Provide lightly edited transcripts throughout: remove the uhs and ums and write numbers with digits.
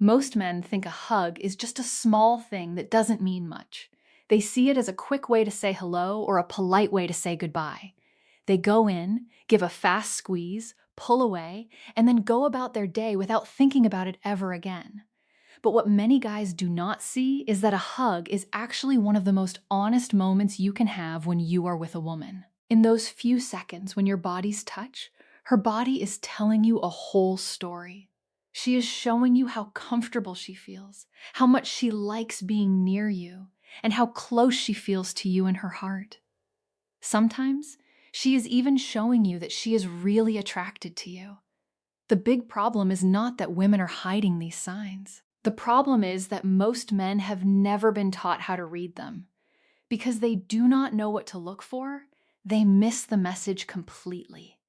Most men think a hug is just a small thing that doesn't mean much. They see it as a quick way to say hello or a polite way to say goodbye. They go in, give a fast squeeze, pull away, and then go about their day without thinking about it ever again. But what many guys do not see is that a hug is actually one of the most honest moments you can have when you are with a woman. In those few seconds when your bodies touch, her body is telling you a whole story. She is showing you how comfortable she feels, how much she likes being near you, and how close she feels to you in her heart. Sometimes, she is even showing you that she is really attracted to you. The big problem is not that women are hiding these signs. The problem is that most men have never been taught how to read them. Because they do not know what to look for, they miss the message completely.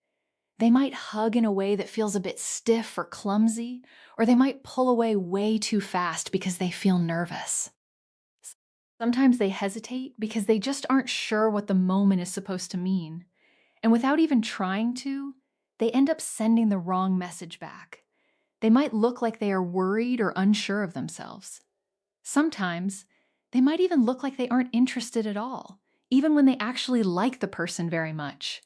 They might hug in a way that feels a bit stiff or clumsy, or they might pull away way too fast because they feel nervous. Sometimes they hesitate because they just aren't sure what the moment is supposed to mean. And without even trying to, they end up sending the wrong message back. They might look like they are worried or unsure of themselves. Sometimes, they might even look like they aren't interested at all, even when they actually like the person very much.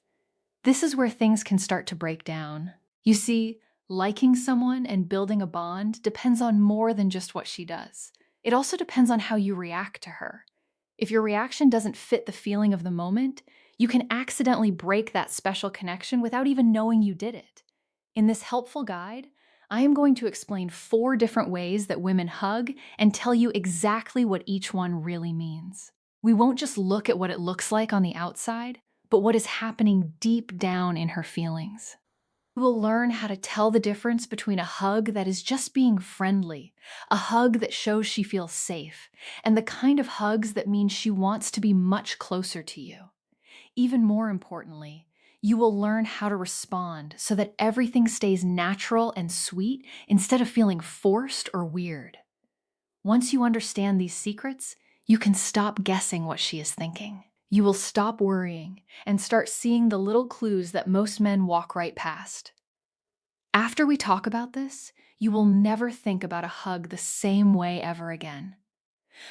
This is where things can start to break down. You see, liking someone and building a bond depends on more than just what she does. It also depends on how you react to her. If your reaction doesn't fit the feeling of the moment, you can accidentally break that special connection without even knowing you did it. In this helpful guide, I am going to explain 4 different ways that women hug and tell you exactly what each one really means. We won't just look at what it looks like on the outside, but what is happening deep down in her feelings. You will learn how to tell the difference between a hug that is just being friendly, a hug that shows she feels safe, and the kind of hugs that mean she wants to be much closer to you. Even more importantly, you will learn how to respond so that everything stays natural and sweet instead of feeling forced or weird. Once you understand these secrets, you can stop guessing what she is thinking. You will stop worrying and start seeing the little clues that most men walk right past. After we talk about this, you will never think about a hug the same way ever again.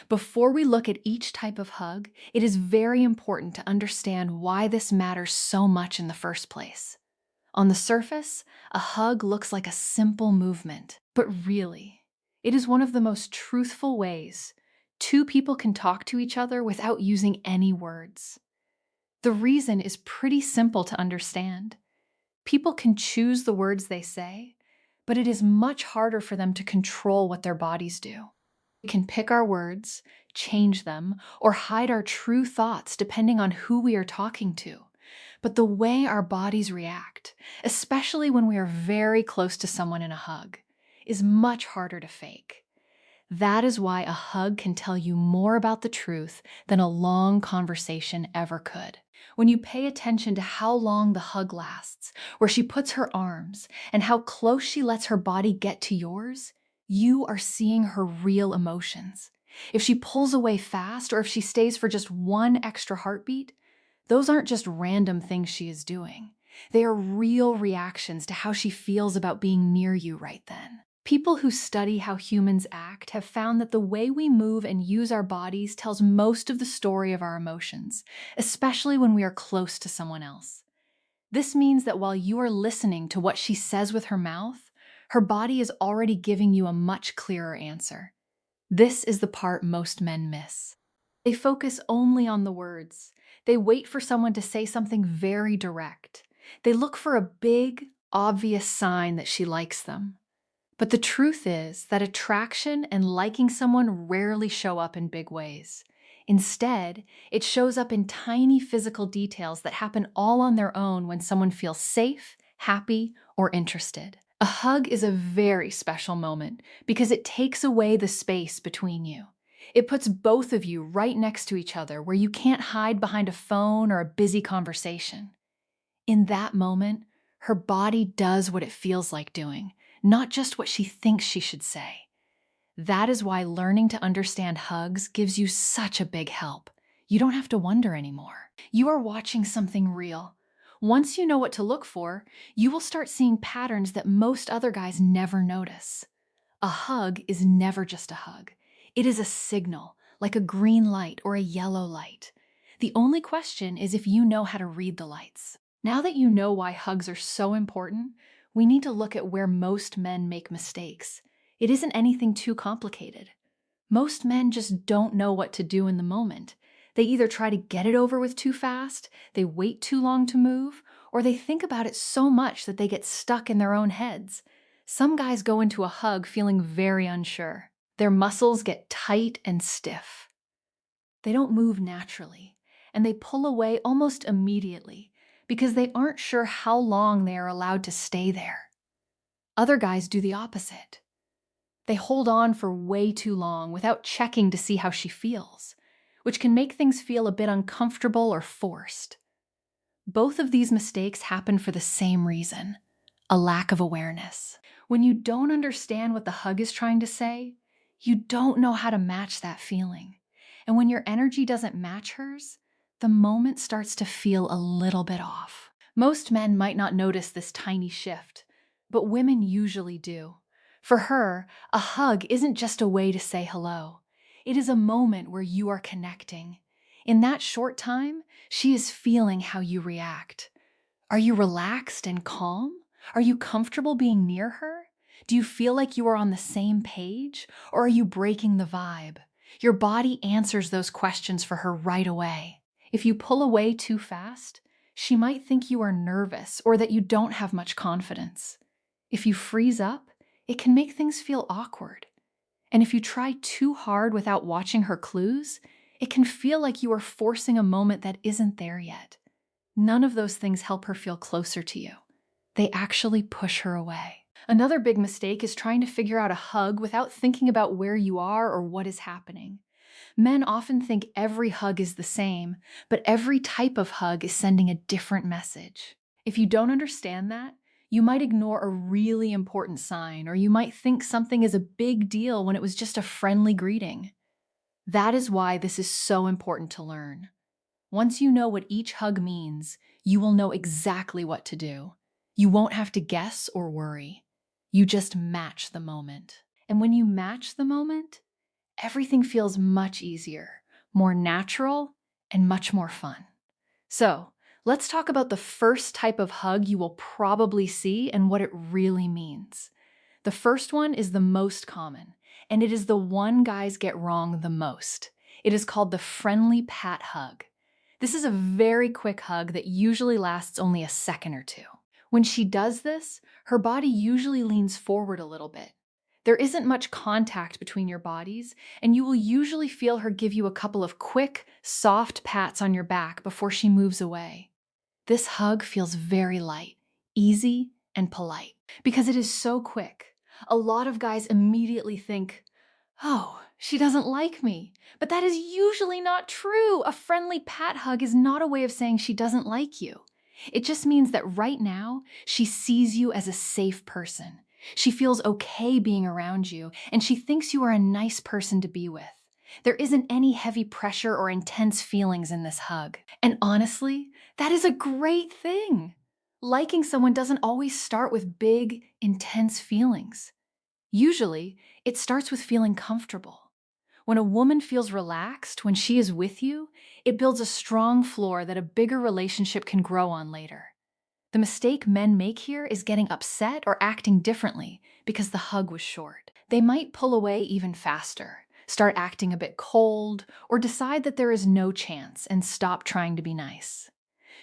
Before we look at each type of hug, it is very important to understand why this matters so much in the first place. On the surface, a hug looks like a simple movement, but really, it is one of the most truthful ways 2 people can talk to each other without using any words. The reason is pretty simple to understand. People can choose the words they say, but it is much harder for them to control what their bodies do. We can pick our words, change them, or hide our true thoughts depending on who we are talking to. But the way our bodies react, especially when we are very close to someone in a hug, is much harder to fake. That is why a hug can tell you more about the truth than a long conversation ever could. When you pay attention to how long the hug lasts, where she puts her arms, and how close she lets her body get to yours, you are seeing her real emotions. If she pulls away fast or if she stays for just one extra heartbeat, those aren't just random things she is doing. They are real reactions to how she feels about being near you right then. People who study how humans act have found that the way we move and use our bodies tells most of the story of our emotions, especially when we are close to someone else. This means that while you are listening to what she says with her mouth, her body is already giving you a much clearer answer. This is the part most men miss. They focus only on the words. They wait for someone to say something very direct. They look for a big, obvious sign that she likes them. But the truth is that attraction and liking someone rarely show up in big ways. Instead, it shows up in tiny physical details that happen all on their own when someone feels safe, happy, or interested. A hug is a very special moment because it takes away the space between you. It puts both of you right next to each other where you can't hide behind a phone or a busy conversation. In that moment, her body does what it feels like doing, not just what she thinks she should say. That is why learning to understand hugs gives you such a big help. You don't have to wonder anymore. You are watching something real. Once you know what to look for, you will start seeing patterns that most other guys never notice. A hug is never just a hug. It is a signal, like a green light or a yellow light. The only question is if you know how to read the lights. Now that you know why hugs are so important, we need to look at where most men make mistakes. It isn't anything too complicated. Most men just don't know what to do in the moment. They either try to get it over with too fast, they wait too long to move, or they think about it so much that they get stuck in their own heads. Some guys go into a hug feeling very unsure. Their muscles get tight and stiff. They don't move naturally, and they pull away almost immediately because they aren't sure how long they are allowed to stay there. Other guys do the opposite. They hold on for way too long without checking to see how she feels, which can make things feel a bit uncomfortable or forced. Both of these mistakes happen for the same reason: a lack of awareness. When you don't understand what the hug is trying to say, you don't know how to match that feeling. And when your energy doesn't match hers, the moment starts to feel a little bit off. Most men might not notice this tiny shift, but women usually do. For her, a hug isn't just a way to say hello. It is a moment where you are connecting. In that short time, she is feeling how you react. Are you relaxed and calm? Are you comfortable being near her? Do you feel like you are on the same page, or are you breaking the vibe? Your body answers those questions for her right away. If you pull away too fast, she might think you are nervous or that you don't have much confidence. If you freeze up, it can make things feel awkward. And if you try too hard without watching her clues, it can feel like you are forcing a moment that isn't there yet. None of those things help her feel closer to you. They actually push her away. Another big mistake is trying to figure out a hug without thinking about where you are or what is happening. Men often think every hug is the same, but every type of hug is sending a different message. If you don't understand that, you might ignore a really important sign, or you might think something is a big deal when it was just a friendly greeting. That is why this is so important to learn. Once you know what each hug means, you will know exactly what to do. You won't have to guess or worry. You just match the moment. And when you match the moment, everything feels much easier, more natural, and much more fun. So, let's talk about the first type of hug you will probably see and what it really means. The first one is the most common, and it is the one guys get wrong the most. It is called the friendly pat hug. This is a very quick hug that usually lasts only a second or two. When she does this, her body usually leans forward a little bit. There isn't much contact between your bodies, and you will usually feel her give you a couple of quick, soft pats on your back before she moves away. This hug feels very light, easy, and polite. Because it is so quick, a lot of guys immediately think, "Oh, she doesn't like me." But that is usually not true. A friendly pat hug is not a way of saying she doesn't like you. It just means that right now, she sees you as a safe person. She feels okay being around you, and she thinks you are a nice person to be with. There isn't any heavy pressure or intense feelings in this hug. And honestly, that is a great thing. Liking someone doesn't always start with big, intense feelings. Usually, it starts with feeling comfortable. When a woman feels relaxed when she is with you, it builds a strong floor that a bigger relationship can grow on later. The mistake men make here is getting upset or acting differently because the hug was short. They might pull away even faster, start acting a bit cold, or decide that there is no chance and stop trying to be nice.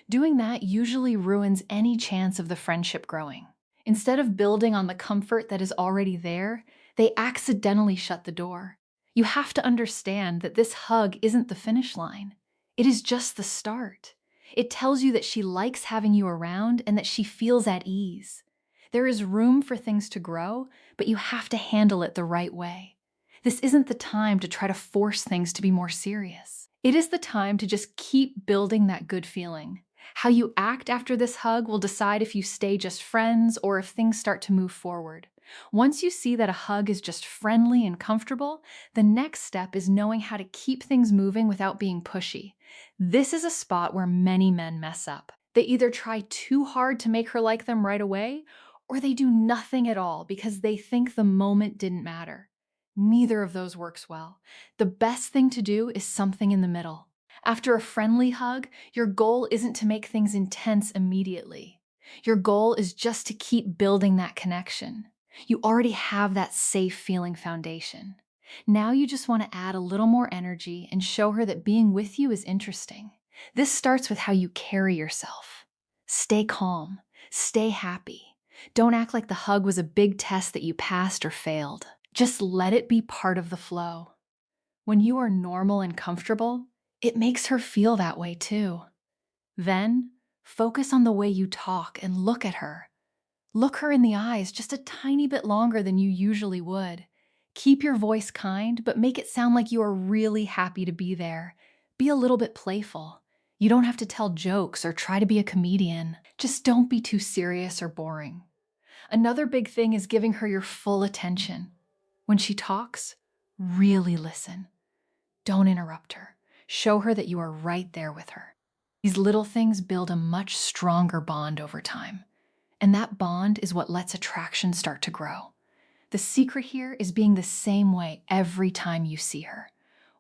Doing that usually ruins any chance of the friendship growing. Instead of building on the comfort that is already there, they accidentally shut the door. You have to understand that this hug isn't the finish line. It is just the start. It tells you that she likes having you around and that she feels at ease. There is room for things to grow, but you have to handle it the right way. This isn't the time to try to force things to be more serious. It is the time to just keep building that good feeling. How you act after this hug will decide if you stay just friends or if things start to move forward. Once you see that a hug is just friendly and comfortable, the next step is knowing how to keep things moving without being pushy. This is a spot where many men mess up. They either try too hard to make her like them right away, or they do nothing at all because they think the moment didn't matter. Neither of those works well. The best thing to do is something in the middle. After a friendly hug, your goal isn't to make things intense immediately. Your goal is just to keep building that connection. You already have that safe feeling foundation. Now you just want to add a little more energy and show her that being with you is interesting. This starts with how you carry yourself. Stay calm. Stay happy. Don't act like the hug was a big test that you passed or failed. Just let it be part of the flow. When you are normal and comfortable, it makes her feel that way too. Then, focus on the way you talk and look at her. Look her in the eyes just a tiny bit longer than you usually would. Keep your voice kind, but make it sound like you are really happy to be there. Be a little bit playful. You don't have to tell jokes or try to be a comedian. Just don't be too serious or boring. Another big thing is giving her your full attention. When she talks, really listen. Don't interrupt her. Show her that you are right there with her. These little things build a much stronger bond over time. And that bond is what lets attraction start to grow. The secret here is being the same way every time you see her.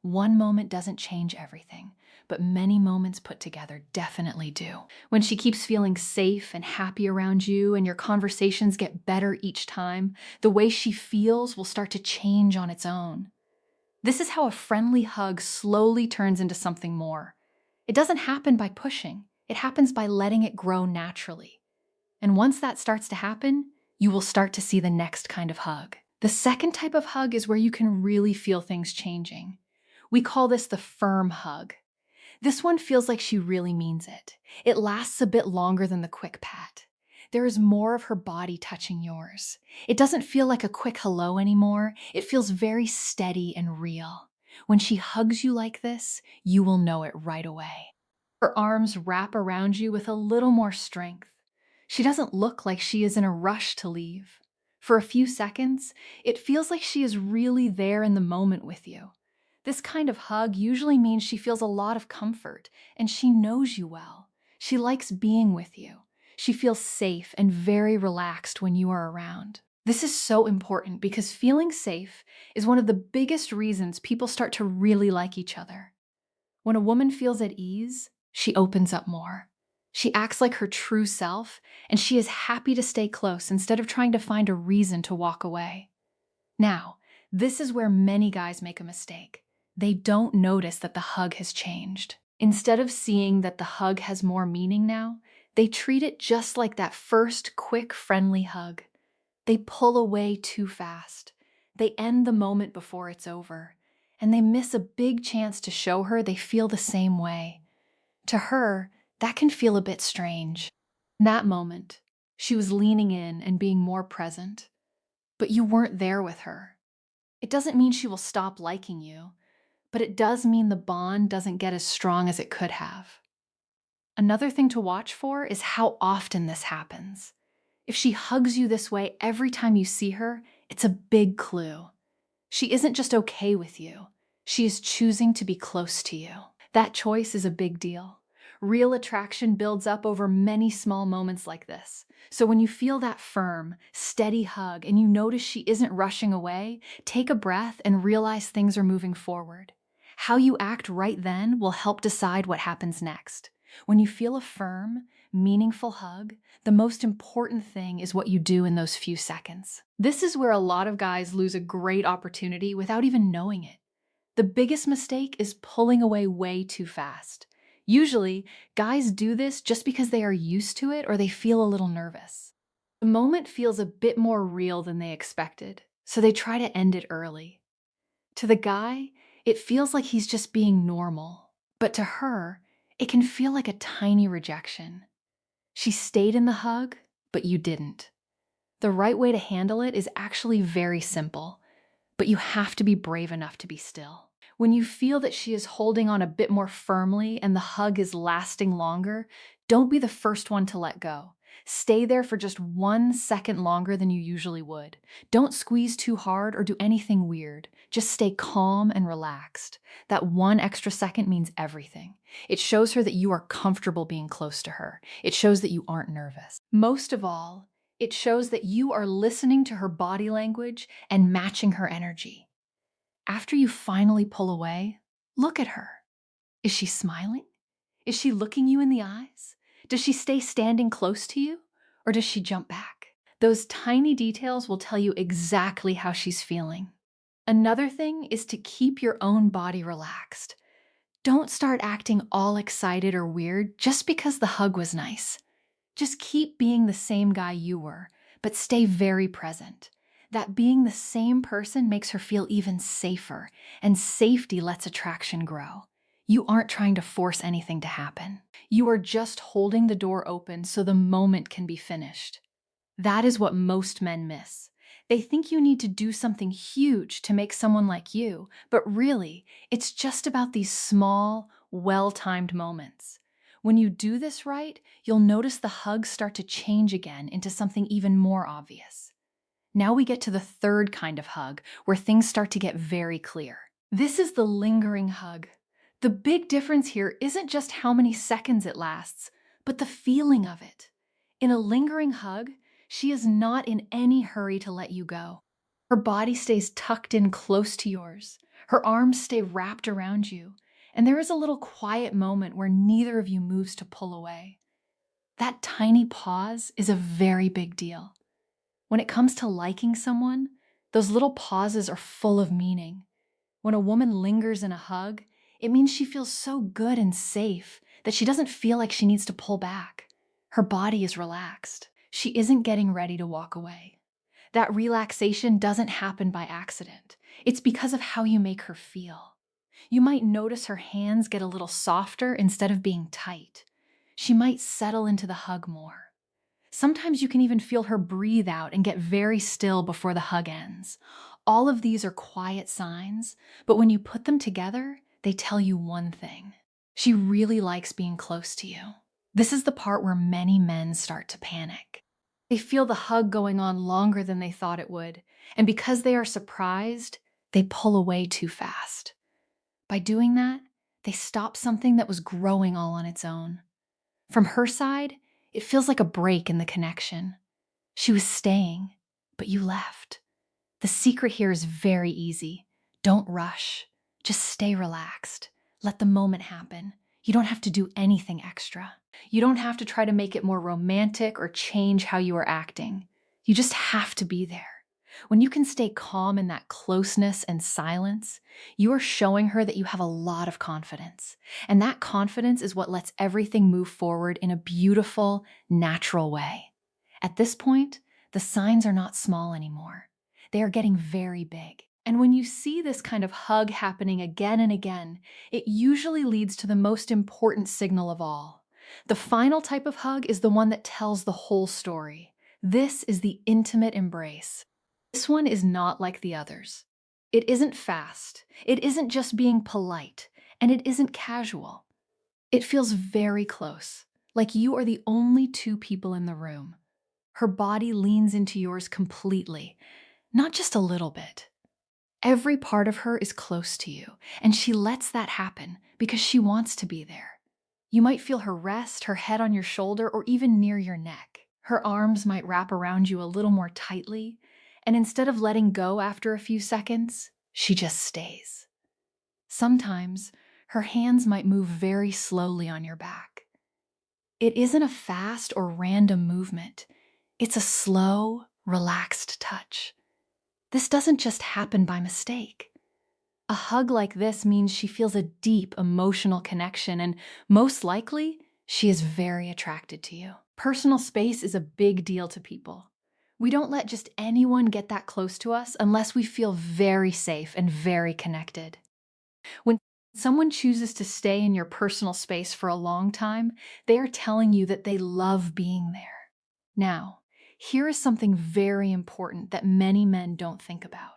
One moment doesn't change everything, but many moments put together definitely do. When she keeps feeling safe and happy around you and your conversations get better each time, the way she feels will start to change on its own. This is how a friendly hug slowly turns into something more. It doesn't happen by pushing. It happens by letting it grow naturally. And once that starts to happen, you will start to see the next kind of hug. The second type of hug is where you can really feel things changing. We call this the firm hug. This one feels like she really means it. It lasts a bit longer than the quick pat. There is more of her body touching yours. It doesn't feel like a quick hello anymore. It feels very steady and real. When she hugs you like this, you will know it right away. Her arms wrap around you with a little more strength. She doesn't look like she is in a rush to leave. For a few seconds, it feels like she is really there in the moment with you. This kind of hug usually means she feels a lot of comfort and she knows you well. She likes being with you. She feels safe and very relaxed when you are around. This is so important because feeling safe is one of the biggest reasons people start to really like each other. When a woman feels at ease, she opens up more. She acts like her true self, and she is happy to stay close instead of trying to find a reason to walk away. Now, this is where many guys make a mistake. They don't notice that the hug has changed. Instead of seeing that the hug has more meaning now, they treat it just like that first quick, friendly hug. They pull away too fast. They end the moment before it's over, and they miss a big chance to show her they feel the same way. To her, that can feel a bit strange. In that moment, she was leaning in and being more present, but you weren't there with her. It doesn't mean she will stop liking you, but it does mean the bond doesn't get as strong as it could have. Another thing to watch for is how often this happens. If she hugs you this way every time you see her, it's a big clue. She isn't just okay with you. She is choosing to be close to you. That choice is a big deal. Real attraction builds up over many small moments like this. So when you feel that firm, steady hug and you notice she isn't rushing away, take a breath and realize things are moving forward. How you act right then will help decide what happens next. When you feel a firm, meaningful hug, the most important thing is what you do in those few seconds. This is where a lot of guys lose a great opportunity without even knowing it. The biggest mistake is pulling away way too fast. Usually, guys do this just because they are used to it or they feel a little nervous. The moment feels a bit more real than they expected, so they try to end it early. To the guy, it feels like he's just being normal, but to her, it can feel like a tiny rejection. She stayed in the hug, but you didn't. The right way to handle it is actually very simple, but you have to be brave enough to be still. When you feel that she is holding on a bit more firmly and the hug is lasting longer, don't be the first one to let go. Stay there for just 1 second longer than you usually would. Don't squeeze too hard or do anything weird. Just stay calm and relaxed. That 1 extra second means everything. It shows her that you are comfortable being close to her. It shows that you aren't nervous. Most of all, It shows that you are listening to her body language and matching her energy. After you finally pull away, look at her. Is she smiling? Is she looking you in the eyes? Does she stay standing close to you? Or does she jump back? Those tiny details will tell you exactly how she's feeling. Another thing is to keep your own body relaxed. Don't start acting all excited or weird just because the hug was nice. Just keep being the same guy you were, but stay very present. That being the same person makes her feel even safer, and safety lets attraction grow. You aren't trying to force anything to happen. You are just holding the door open so the moment can be finished. That is what most men miss. They think you need to do something huge to make someone like you, but really, it's just about these small, well-timed moments. When you do this right, you'll notice the hugs start to change again into something even more obvious. Now we get to the third kind of hug, where things start to get very clear. This is the lingering hug. The big difference here isn't just how many seconds it lasts, but the feeling of it. In a lingering hug, she is not in any hurry to let you go. Her body stays tucked in close to yours. Her arms stay wrapped around you, and there is a little quiet moment where neither of you moves to pull away. That tiny pause is a very big deal. When it comes to liking someone, those little pauses are full of meaning. When a woman lingers in a hug, it means she feels so good and safe that she doesn't feel like she needs to pull back. Her body is relaxed. She isn't getting ready to walk away. That relaxation doesn't happen by accident. It's because of how you make her feel. You might notice her hands get a little softer instead of being tight. She might settle into the hug more. Sometimes you can even feel her breathe out and get very still before the hug ends. All of these are quiet signs, but when you put them together, they tell you one thing. She really likes being close to you. This is the part where many men start to panic. They feel the hug going on longer than they thought it would, and because they are surprised, they pull away too fast. By doing that, they stop something that was growing all on its own. From her side, it feels like a break in the connection. She was staying, but you left. The secret here is very easy. Don't rush. Just stay relaxed. Let the moment happen. You don't have to do anything extra. You don't have to try to make it more romantic or change how you are acting. You just have to be there. When you can stay calm in that closeness and silence, you are showing her that you have a lot of confidence. And that confidence is what lets everything move forward in a beautiful, natural way. At this point, the signs are not small anymore. They are getting very big. And when you see this kind of hug happening again and again, it usually leads to the most important signal of all. The final type of hug is the one that tells the whole story. This is the intimate embrace. This one is not like the others. It isn't fast, it isn't just being polite, and it isn't casual. It feels very close, like you are the only two people in the room. Her body leans into yours completely, not just a little bit. Every part of her is close to you, and she lets that happen because she wants to be there. You might feel her rest, her head on your shoulder, or even near your neck. Her arms might wrap around you a little more tightly, and instead of letting go after a few seconds, she just stays. Sometimes, her hands might move very slowly on your back. It isn't a fast or random movement. It's a slow, relaxed touch. This doesn't just happen by mistake. A hug like this means she feels a deep emotional connection, and most likely, she is very attracted to you. Personal space is a big deal to people. We don't let just anyone get that close to us unless we feel very safe and very connected. When someone chooses to stay in your personal space for a long time, they are telling you that they love being there. Now, here is something very important that many men don't think about.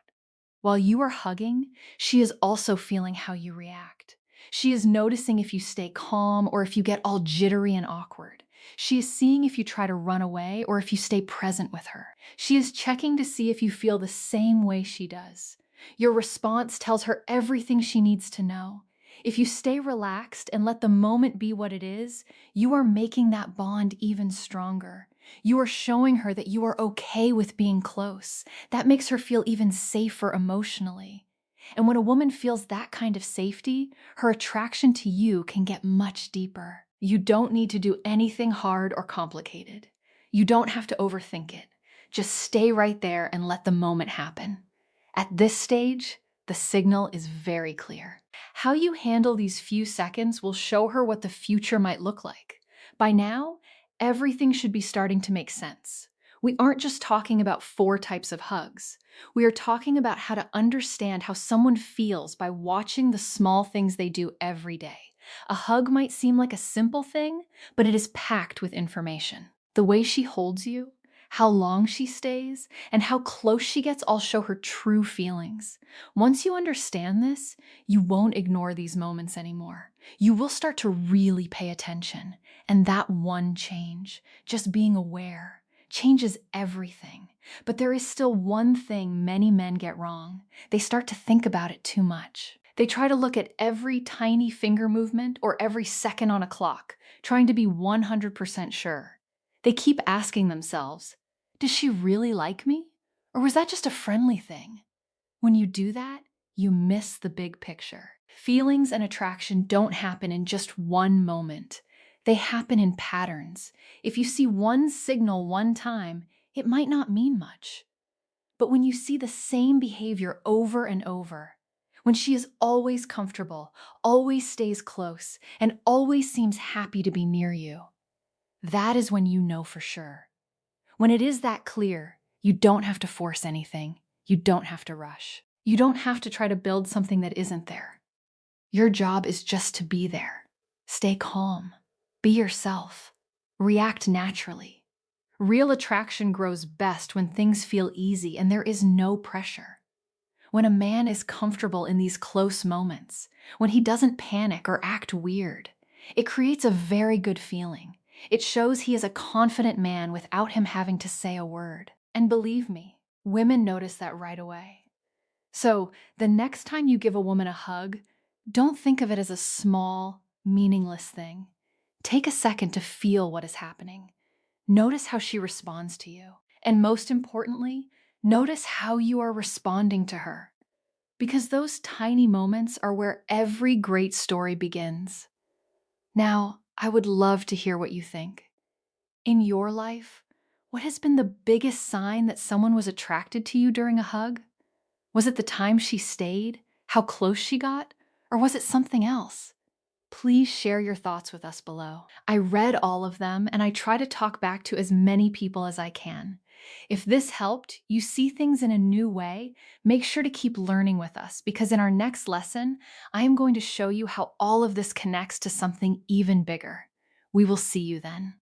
While you are hugging, she is also feeling how you react. She is noticing if you stay calm or if you get all jittery and awkward. She is seeing if you try to run away or if you stay present with her. She is checking to see if you feel the same way she does. Your response tells her everything she needs to know. If you stay relaxed and let the moment be what it is, you are making that bond even stronger. You are showing her that you are okay with being close. That makes her feel even safer emotionally. And when a woman feels that kind of safety, her attraction to you can get much deeper. You don't need to do anything hard or complicated. You don't have to overthink it. Just stay right there and let the moment happen. At this stage, the signal is very clear. How you handle these few seconds will show her what the future might look like. By now, everything should be starting to make sense. We aren't just talking about 4 types of hugs. We are talking about how to understand how someone feels by watching the small things they do every day. A hug might seem like a simple thing, but it is packed with information. The way she holds you, how long she stays, and how close she gets all show her true feelings. Once you understand this, you won't ignore these moments anymore. You will start to really pay attention. And that one change, just being aware, changes everything. But there is still one thing many men get wrong. They start to think about it too much. They try to look at every tiny finger movement or every second on a clock, trying to be 100% sure. They keep asking themselves, does she really like me? Or was that just a friendly thing? When you do that, you miss the big picture. Feelings and attraction don't happen in just one moment. They happen in patterns. If you see one signal one time, it might not mean much. But when you see the same behavior over and over, when she is always comfortable, always stays close, and always seems happy to be near you, that is when you know for sure. When it is that clear, you don't have to force anything. You don't have to rush. You don't have to try to build something that isn't there. Your job is just to be there. Stay calm. Be yourself. React naturally. Real attraction grows best when things feel easy and there is no pressure. When a man is comfortable in these close moments, when he doesn't panic or act weird, it creates a very good feeling. It shows he is a confident man without him having to say a word. And believe me, women notice that right away. So the next time you give a woman a hug, don't think of it as a small, meaningless thing. Take a second to feel what is happening. Notice how she responds to you. And most importantly, notice how you are responding to her. Because those tiny moments are where every great story begins. Now, I would love to hear what you think. In your life, what has been the biggest sign that someone was attracted to you during a hug? Was it the time she stayed, how close she got, or was it something else? Please share your thoughts with us below. I read all of them and I try to talk back to as many people as I can. If this helped you see things in a new way, make sure to keep learning with us because in our next lesson, I am going to show you how all of this connects to something even bigger. We will see you then.